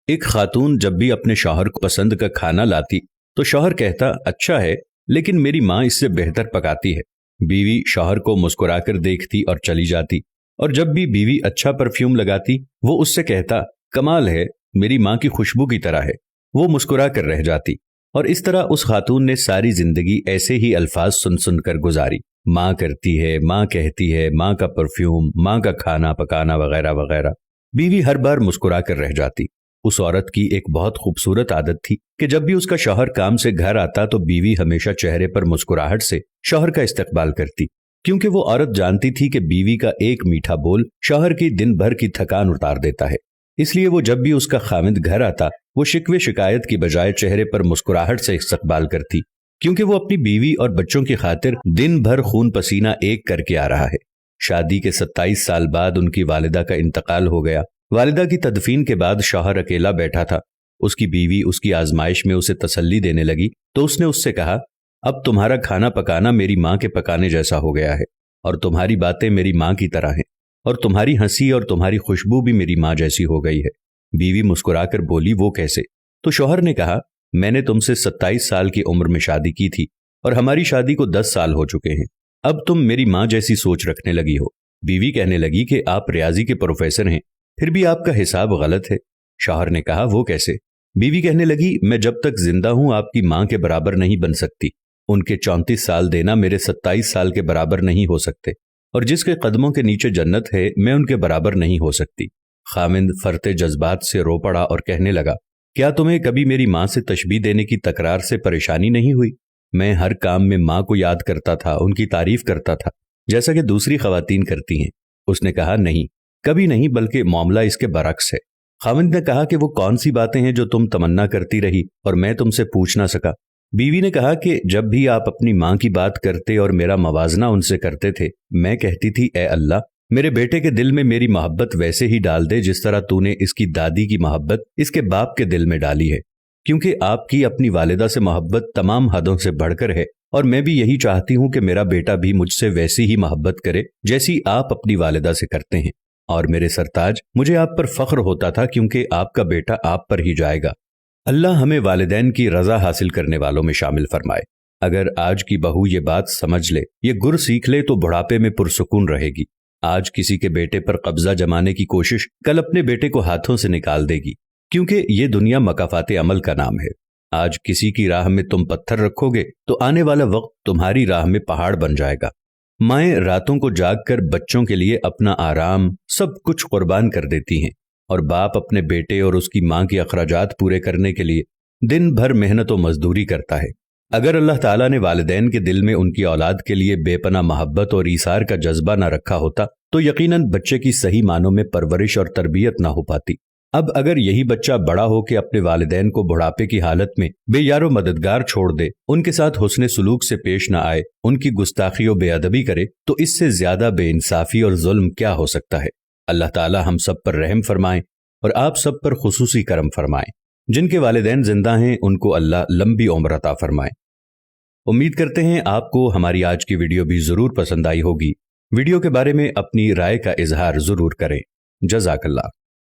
ایک خاتون جب بھی اپنے شوہر کو پسند کا کھانا لاتی تو شوہر کہتا اچھا ہے لیکن میری ماں اس سے بہتر پکاتی ہے۔ بیوی شوہر کو مسکرا کر دیکھتی اور چلی جاتی، اور جب بھی بیوی اچھا پرفیوم لگاتی وہ اس سے کہتا کمال ہے، میری ماں کی خوشبو کی طرح ہے۔ وہ مسکرا کر رہ جاتی، اور اس طرح اس خاتون نے ساری زندگی ایسے ہی الفاظ سن سن کر گزاری، ماں کرتی ہے، ماں کہتی ہے، ماں کا پرفیوم، ماں کا کھانا پکانا وغیرہ وغیرہ۔ بیوی ہر بار مسکرا کر رہ جاتی۔ اس عورت کی ایک بہت خوبصورت عادت تھی کہ جب بھی اس کا شوہر کام سے گھر آتا تو بیوی ہمیشہ چہرے پر مسکراہٹ سے شوہر کا استقبال کرتی، کیونکہ وہ عورت جانتی تھی کہ بیوی کا ایک میٹھا بول شوہر کی دن بھر کی تھکان اتار دیتا ہے۔ اس لیے وہ جب بھی اس کا خاوند گھر آتا وہ شکوے شکایت کی بجائے چہرے پر مسکراہٹ سے استقبال کرتی، کیونکہ وہ اپنی بیوی اور بچوں کی خاطر دن بھر خون پسینہ ایک کر کے آ رہا ہے۔ شادی کے 27 سال بعد ان کی والدہ کا انتقال ہو گیا۔ والدہ کی تدفین کے بعد شوہر اکیلا بیٹھا تھا۔ اس کی بیوی اس کی آزمائش میں اسے تسلی دینے لگی تو اس نے اس سے کہا اب تمہارا کھانا پکانا میری ماں کے پکانے جیسا ہو گیا ہے، اور تمہاری باتیں میری ماں کی طرح ہیں، اور تمہاری ہنسی اور تمہاری خوشبو بھی میری ماں جیسی ہو گئی ہے۔ بیوی مسکرا کر بولی وہ کیسے؟ تو شوہر نے کہا میں نے تم سے 27 سال کی عمر میں شادی کی تھی اور ہماری شادی کو 10 سال ہو چکے ہیں، اب تم میری ماں جیسی سوچ رکھنے لگی ہو۔ بیوی کہنے لگی کہ آپ ریاضی کے پروفیسر ہیں، پھر بھی آپ کا حساب غلط ہے۔ شوہر نے کہا وہ کیسے؟ بیوی کہنے لگی میں جب تک زندہ ہوں آپ کی ماں کے برابر نہیں بن سکتی، ان کے 34 سال دینا میرے 27 سال کے برابر نہیں ہو سکتے، اور جس کے قدموں کے نیچے جنت ہے میں ان کے برابر نہیں ہو سکتی۔ خاوند فرتے جذبات سے رو پڑا اور کہنے لگا کیا تمہیں کبھی میری ماں سے تشبیہ دینے کی تکرار سے پریشانی نہیں ہوئی؟ میں ہر کام میں ماں کو یاد کرتا تھا، ان کی تعریف کرتا تھا جیسا کہ دوسری خواتین کرتی ہیں۔ اس نے کہا نہیں، کبھی نہیں، بلکہ معاملہ اس کے برعکس ہے۔ خاوند نے کہا کہ وہ کون سی باتیں ہیں جو تم تمنا کرتی رہی اور میں تم سے پوچھ نہ سکا؟ بیوی نے کہا کہ جب بھی آپ اپنی ماں کی بات کرتے اور میرا موازنہ ان سے کرتے تھے میں کہتی تھی اے اللہ میرے بیٹے کے دل میں میری محبت ویسے ہی ڈال دے جس طرح تو نے اس کی دادی کی محبت اس کے باپ کے دل میں ڈالی ہے، کیونکہ آپ کی اپنی والدہ سے محبت تمام حدوں سے بڑھ کر ہے، اور میں بھی یہی چاہتی ہوں کہ میرا بیٹا بھی مجھ سے ویسی ہی محبت کرے جیسی آپ اپنی والدہ سے کرتے ہیں۔ اور میرے سرتاج مجھے آپ پر فخر ہوتا تھا کیونکہ آپ کا بیٹا آپ پر ہی جائے گا۔ اللہ ہمیں والدین کی رضا حاصل کرنے والوں میں شامل فرمائے۔ اگر آج کی بہو یہ بات سمجھ لے، یہ گر سیکھ لے تو بڑھاپے میں پرسکون رہے گی۔ آج کسی کے بیٹے پر قبضہ جمانے کی کوشش کل اپنے بیٹے کو ہاتھوں سے نکال دے گی، کیونکہ یہ دنیا مکافات عمل کا نام ہے۔ آج کسی کی راہ میں تم پتھر رکھو گے تو آنے والا وقت تمہاری راہ میں پہاڑ بن جائے گا۔ مائیں راتوں کو جاگ کر بچوں کے لیے اپنا آرام سب کچھ قربان کر دیتی ہیں، اور باپ اپنے بیٹے اور اس کی ماں کے اخراجات پورے کرنے کے لیے دن بھر محنت و مزدوری کرتا ہے۔ اگر اللہ تعالیٰ نے والدین کے دل میں ان کی اولاد کے لیے بے پناہ محبت اور ایثار کا جذبہ نہ رکھا ہوتا تو یقیناً بچے کی صحیح معنوں میں پرورش اور تربیت نہ ہو پاتی۔ اب اگر یہی بچہ بڑا ہو کے اپنے والدین کو بڑھاپے کی حالت میں بے یار و مددگار چھوڑ دے، ان کے ساتھ حسن سلوک سے پیش نہ آئے، ان کی گستاخی و بے ادبی کرے، تو اس سے زیادہ بے انصافی اور ظلم کیا ہو سکتا ہے؟ اللہ تعالیٰ ہم سب پر رحم فرمائیں اور آپ سب پر خصوصی کرم فرمائیں۔ جن کے والدین زندہ ہیں ان کو اللہ لمبی عمر عطا فرمائے۔ امید کرتے ہیں آپ کو ہماری آج کی ویڈیو بھی ضرور پسند آئی ہوگی۔ ویڈیو کے بارے میں اپنی رائے کا اظہار ضرور کریں۔ جزاک اللہ۔